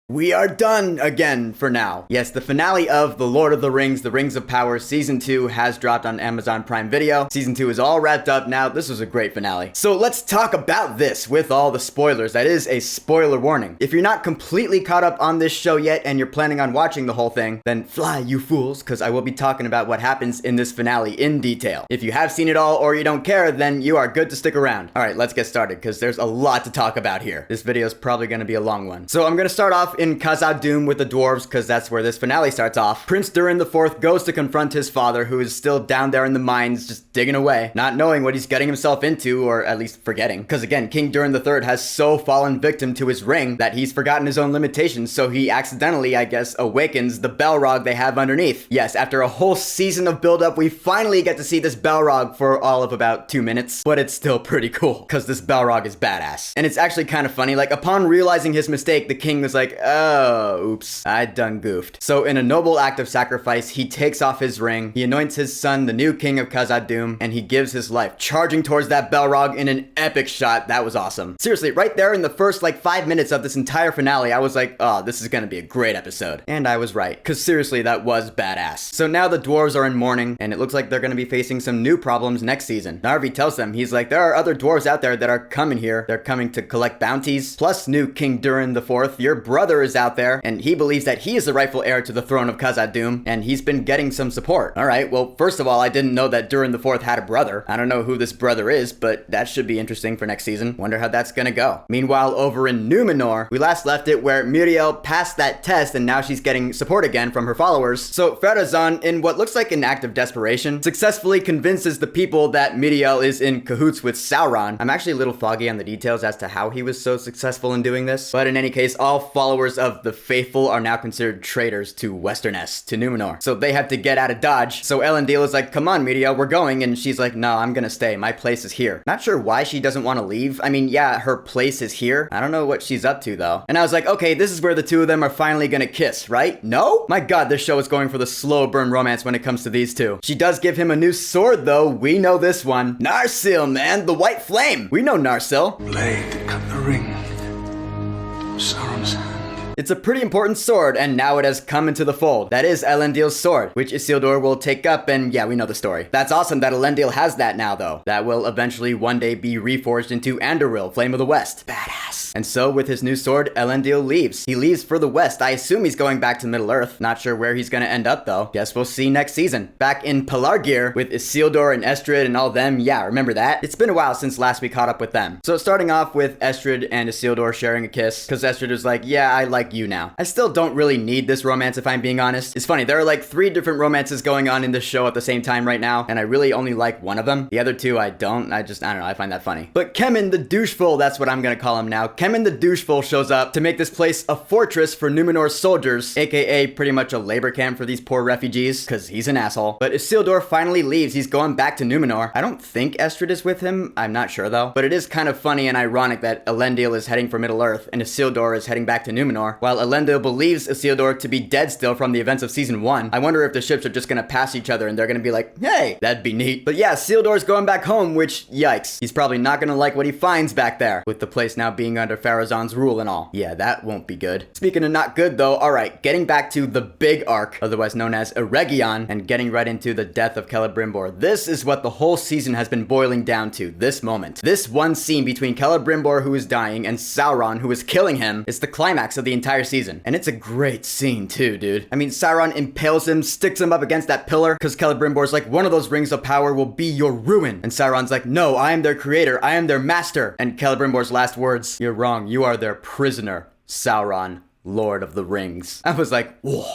We are done again for now. Yes, the finale of The Lord of the Rings, The Rings of Power Season 2 has dropped on Amazon Prime Video. Season 2 is all wrapped up now. This was a great finale. So let's talk about this with all the spoilers. That is a spoiler warning. If you're not completely caught up on this show yet and you're planning on watching the whole thing, then fly, you fools, because I will be talking about what happens in this finale in detail. If you have seen it all or you don't care, then you are good to stick around. All right, let's get started because there's a lot to talk about here. This video is probably going to be a long one. So I'm going to start off in Khazad-dûm with the dwarves because that's where this finale starts off. Prince Durin IV goes to confront his father, who is still down there in the mines just digging away, not knowing what he's getting himself into, or at least forgetting. Because again, King Durin III has so fallen victim to his ring that he's forgotten his own limitations, so he accidentally, I guess, awakens the Balrog they have underneath. Yes, after a whole season of build-up, we finally get to see this Balrog for all of about 2 minutes, but it's still pretty cool because this Balrog is badass. And it's actually kind of funny, like upon realizing his mistake, the king was like, oh, oops, I done goofed. So in a noble act of sacrifice, he takes off his ring, he anoints his son the new king of Khazad-dûm, and he gives his life, charging towards that Balrog in an epic shot. That was awesome. Seriously, right there in the first like 5 minutes of this entire finale, I was like, oh, this is gonna be a great episode. And I was right, because seriously, that was badass. So now the dwarves are in mourning, and it looks like they're gonna be facing some new problems next season. Narvi tells them, he's like, there are other dwarves out there that are coming here. They're coming to collect bounties, plus new King Durin IV. Your brother is out there, and he believes that he is the rightful heir to the throne of Khazad-dûm, and he's been getting some support. All right, well, first of all, I didn't know that Durin IV had a brother. I don't know who this brother is, but that should be interesting for next season. Wonder how that's gonna go. Meanwhile, over in Numenor, we last left it where Miriel passed that test, and now she's getting support again from her followers. So Pharazôn, in what looks like an act of desperation, successfully convinces the people that Miriel is in cahoots with Sauron. I'm actually a little foggy on the details as to how he was so successful in doing this, but in any case, all followers of the faithful are now considered traitors to Westernesse, to Numenor. So they have to get out of Dodge. So Elendil is like, come on, Miriel, we're going. And she's like, no, I'm gonna stay. My place is here. Not sure why she doesn't want to leave. I mean, yeah, her place is here. I don't know what she's up to, though. And I was like, okay, this is where the two of them are finally gonna kiss, right? No? My god, this show is going for the slow burn romance when it comes to these two. She does give him a new sword, though. We know this one. Narsil, man, the White Flame. We know Narsil. Blade cut the ring. Sauron's hand. It's a pretty important sword, and now it has come into the fold. That is Elendil's sword, which Isildur will take up, and yeah, we know the story. That's awesome that Elendil has that now, though. That will eventually one day be reforged into Anduril, Flame of the West. Badass. And so, with his new sword, Elendil leaves. He leaves for the West. I assume he's going back to Middle-earth. Not sure where he's gonna end up, though. Guess we'll see next season. Back in Pelargir, with Isildur and Estrid and all them, yeah, remember that? It's been a while since last we caught up with them. So, starting off with Estrid and Isildur sharing a kiss, because Estrid was like, yeah, I like you now. I still don't really need this romance if I'm being honest. It's funny, there are like 3 different romances going on in this show at the same time right now, and I really only like one of them. The other 2 I don't. I don't know, I find that funny. But Kemen the Doucheful, that's what I'm gonna call him now. Kemen the Doucheful shows up to make this place a fortress for Numenor's soldiers, aka pretty much a labor camp for these poor refugees, because he's an asshole. But Isildur finally leaves. He's going back to Numenor. I don't think Estrid is with him. I'm not sure though. But it is kind of funny and ironic that Elendil is heading for Middle-earth and Isildur is heading back to Numenor, while Elendil believes Isildur to be dead still from the events of season 1. I wonder if the ships are just gonna pass each other and they're gonna be like, hey, that'd be neat. But yeah, Isildur's going back home, which, yikes. He's probably not gonna like what he finds back there, with the place now being under Pharazôn's rule and all. Yeah, that won't be good. Speaking of not good though, alright, getting back to the big arc, otherwise known as Eregion, and getting right into the death of Celebrimbor. This is what the whole season has been boiling down to, this moment. This one scene between Celebrimbor, who is dying, and Sauron, who is killing him, is the climax of the entire season. And it's a great scene too, dude. I mean, Sauron impales him, sticks him up against that pillar, because Celebrimbor's like, one of those rings of power will be your ruin. And Sauron's like, no, I am their creator, I am their master. And Celebrimbor's last words, you're wrong, you are their prisoner, Sauron, Lord of the Rings. I was like, whoa.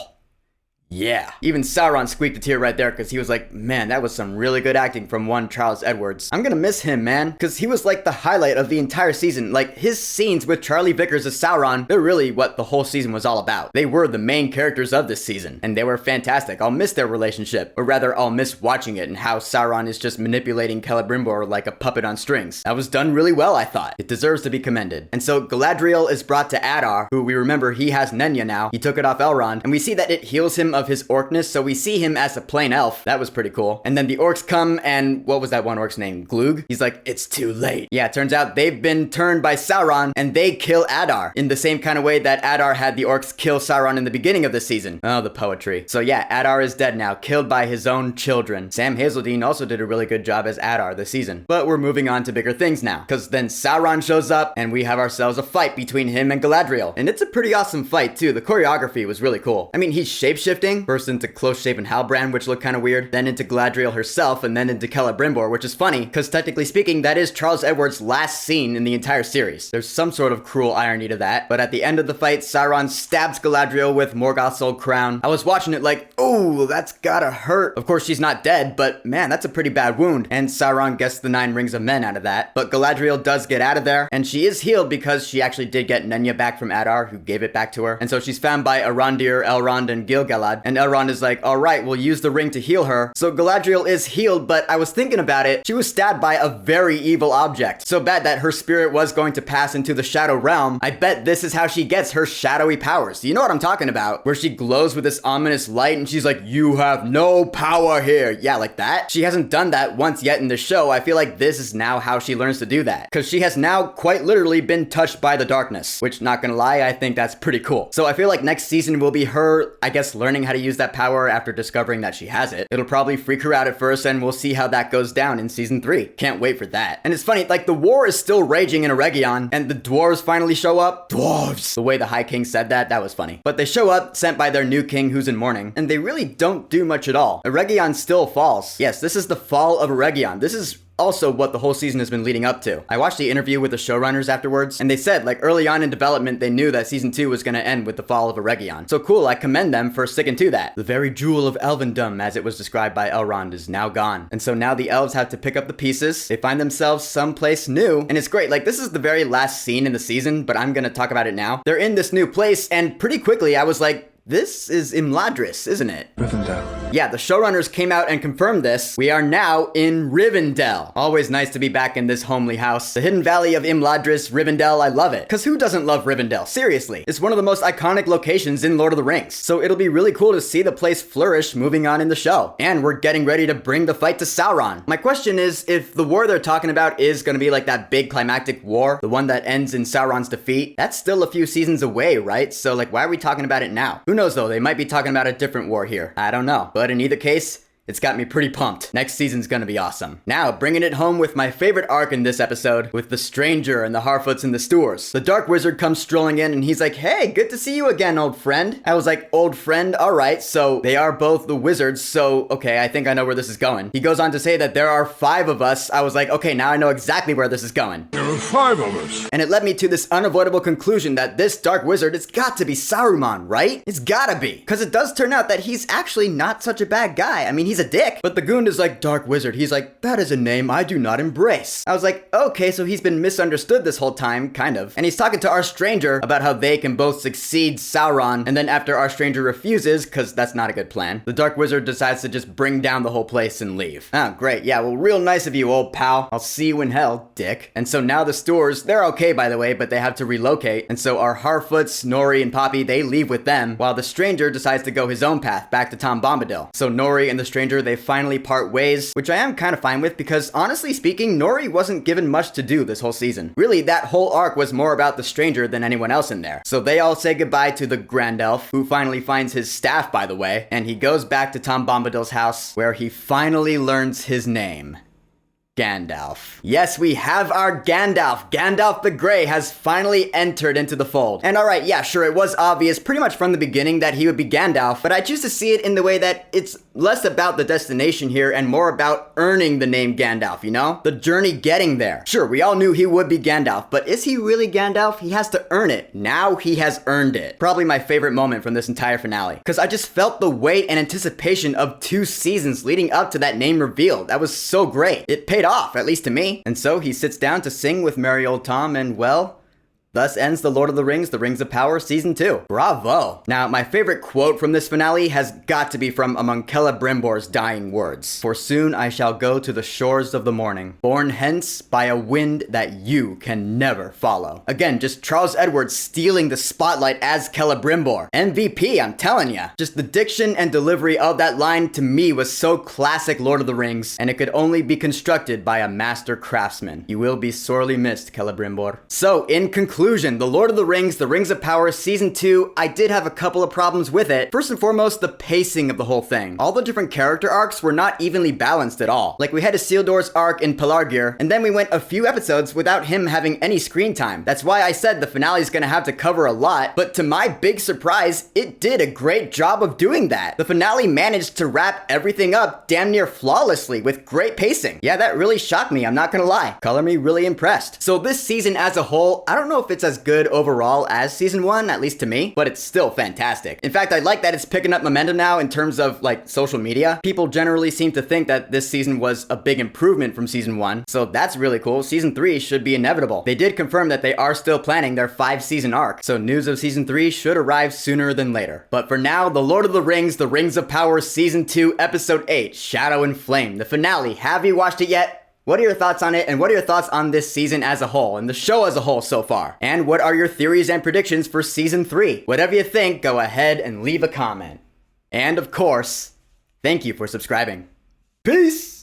Yeah. Even Sauron squeaked a tear right there because he was like, man, that was some really good acting from one Charles Edwards. I'm gonna miss him, man, because he was like the highlight of the entire season. Like, his scenes with Charlie Vickers as Sauron, they're really what the whole season was all about. They were the main characters of this season, and they were fantastic. I'll miss their relationship, or rather, I'll miss watching it and how Sauron is just manipulating Celebrimbor like a puppet on strings. That was done really well, I thought. It deserves to be commended. And so Galadriel is brought to Adar, who we remember he has Nenya now. He took it off Elrond, and we see that it heals him of his orcness, so we see him as a plain elf. That was pretty cool. And then the orcs come, and what was that one orc's name? Glug? He's like, it's too late. Yeah, it turns out they've been turned by Sauron, and they kill Adar in the same kind of way that Adar had the orcs kill Sauron in the beginning of the season. Oh, the poetry. So yeah, Adar is dead now, killed by his own children. Sam Hazeldine also did a really good job as Adar this season. But we're moving on to bigger things now, because then Sauron shows up, and we have ourselves a fight between him and Galadriel. And it's a pretty awesome fight, too. The choreography was really cool. I mean, he's shape-shifting, first into close-shaven Halbrand, which looked kind of weird, then into Galadriel herself, and then into Celebrimbor, which is funny, because technically speaking, that is Charles Edward's last scene in the entire series. There's some sort of cruel irony to that, but at the end of the fight, Sauron stabs Galadriel with Morgoth's old crown. I was watching it like, ooh, that's gotta hurt. Of course, she's not dead, but man, that's a pretty bad wound, and Sauron gets the 9 rings of men out of that. But Galadriel does get out of there, and she is healed because she actually did get Nenya back from Adar, who gave it back to her. And so she's found by Arondir, Elrond, and Gil-galad, and Elrond is like, alright, we'll use the ring to heal her. So Galadriel is healed, but I was thinking about it, she was stabbed by a very evil object. So bad that her spirit was going to pass into the Shadow Realm. I bet this is how she gets her shadowy powers. You know what I'm talking about? Where she glows with this ominous light and she's like, you have no power here. Yeah, like that. She hasn't done that once yet in the show. I feel like this is now how she learns to do that. Because she has now quite literally been touched by the darkness. Which, not gonna lie, I think that's pretty cool. So I feel like next season will be her, I guess, learning how to use that power after discovering that she has it. It'll probably freak her out at first and we'll see how that goes down in season 3. Can't wait for that. And it's funny, like the war is still raging in Eregion and the dwarves finally show up. Dwarves! The way the High King said that, that was funny. But they show up, sent by their new king who's in mourning, and they really don't do much at all. Eregion still falls. Yes, this is the fall of Eregion. This is also what the whole season has been leading up to. I watched the interview with the showrunners afterwards, and they said, like, early on in development, they knew that season 2 was gonna end with the fall of Eregion. So cool, I commend them for sticking to that. The very jewel of elvendom, as it was described by Elrond, is now gone. And so now the elves have to pick up the pieces, they find themselves someplace new, and it's great. Like, this is the very last scene in the season, but I'm gonna talk about it now. They're in this new place, and pretty quickly I was like, this is Imladris, isn't it? Rivendell. Yeah, the showrunners came out and confirmed this. We are now in Rivendell. Always nice to be back in this homely house. The hidden valley of Imladris, Rivendell, I love it. Cause who doesn't love Rivendell? Seriously. It's one of the most iconic locations in Lord of the Rings. So it'll be really cool to see the place flourish moving on in the show. And we're getting ready to bring the fight to Sauron. My question is, if the war they're talking about is gonna be like that big climactic war, the one that ends in Sauron's defeat, that's still a few seasons away, right? So like, why are we talking about it now? Who knows though, they might be talking about a different war here. I don't know. But in either case, it's got me pretty pumped. Next season's gonna be awesome. Now, bringing it home with my favorite arc in this episode, with the Stranger and the Harfoots and the Stoors. The Dark Wizard comes strolling in and he's like, hey, good to see you again, old friend. I was like, old friend? Alright, so they are both the wizards, so okay, I think I know where this is going. He goes on to say that there are 5 of us. I was like, okay, now I know exactly where this is going. There are 5 of us. And it led me to this unavoidable conclusion that this Dark Wizard, it's got to be Saruman, right? It's gotta be. Because it does turn out that he's actually not such a bad guy. I mean, he's a dick. But the Goond is like, Dark Wizard. He's like, that is a name I do not embrace. I was like, okay, so he's been misunderstood this whole time, kind of. And he's talking to our Stranger about how they can both succeed Sauron. And then after our Stranger refuses, because that's not a good plan, the Dark Wizard decides to just bring down the whole place and leave. Oh, great. Yeah, well, real nice of you, old pal. I'll see you in hell, dick. And so now the Stoors, they're okay, by the way, but they have to relocate. And so our Harfoots, Nori, and Poppy, they leave with them, while the Stranger decides to go his own path back to Tom Bombadil. So Nori and the Stranger, they finally part ways, which I am kind of fine with because honestly speaking, Nori wasn't given much to do this whole season. Really, that whole arc was more about the Stranger than anyone else in there. So they all say goodbye to the Grand Elf, who finally finds his staff, by the way, and he goes back to Tom Bombadil's house, where he finally learns his name. Gandalf. Yes, we have our Gandalf. Gandalf the Grey has finally entered into the fold. And alright, yeah, sure, it was obvious pretty much from the beginning that he would be Gandalf, but I choose to see it in the way that it's less about the destination here and more about earning the name Gandalf, you know? The journey getting there. Sure, we all knew he would be Gandalf, but is he really Gandalf? He has to earn it. Now he has earned it. Probably my favorite moment from this entire finale, because I just felt the weight and anticipation of 2 seasons leading up to that name reveal. That was so great. It paid off, at least to me. And so he sits down to sing with merry old Tom, and well, Thus ends The Lord of the Rings, The Rings of Power Season 2. Bravo! Now, my favorite quote from this finale has got to be from among Celebrimbor's dying words. For soon I shall go to the shores of the morning, borne hence by a wind that you can never follow. Again, just Charles Edwards stealing the spotlight as Celebrimbor. MVP, I'm telling ya. Just the diction and delivery of that line to me was so classic Lord of the Rings, and it could only be constructed by a master craftsman. You will be sorely missed, Celebrimbor. So, in conclusion, The Lord of the Rings, The Rings of Power Season 2, I did have a couple of problems with it. First and foremost, the pacing of the whole thing. All the different character arcs were not evenly balanced at all. Like, we had Isildur's arc in Pelargir, and then we went a few episodes without him having any screen time. That's why I said the finale is gonna have to cover a lot, but to my big surprise, it did a great job of doing that. The finale managed to wrap everything up damn near flawlessly with great pacing. Yeah, that really shocked me, I'm not gonna lie. Color me really impressed. So this season as a whole, I don't know if it's as good overall as season 1, at least to me, but it's still fantastic. In fact, I like that it's picking up momentum now in terms of like social media. People generally seem to think that this season was a big improvement from season 1, so that's really cool. Season 3 should be inevitable. They did confirm that they are still planning their 5-season arc, so news of season 3 should arrive sooner than later. But for now, The Lord of the Rings, The Rings of Power Season 2, Episode 8, Shadow and Flame, the finale. Have you watched it yet? What are your thoughts on it, and what are your thoughts on this season as a whole, and the show as a whole so far? And what are your theories and predictions for season 3? Whatever you think, go ahead and leave a comment. And of course, thank you for subscribing. Peace!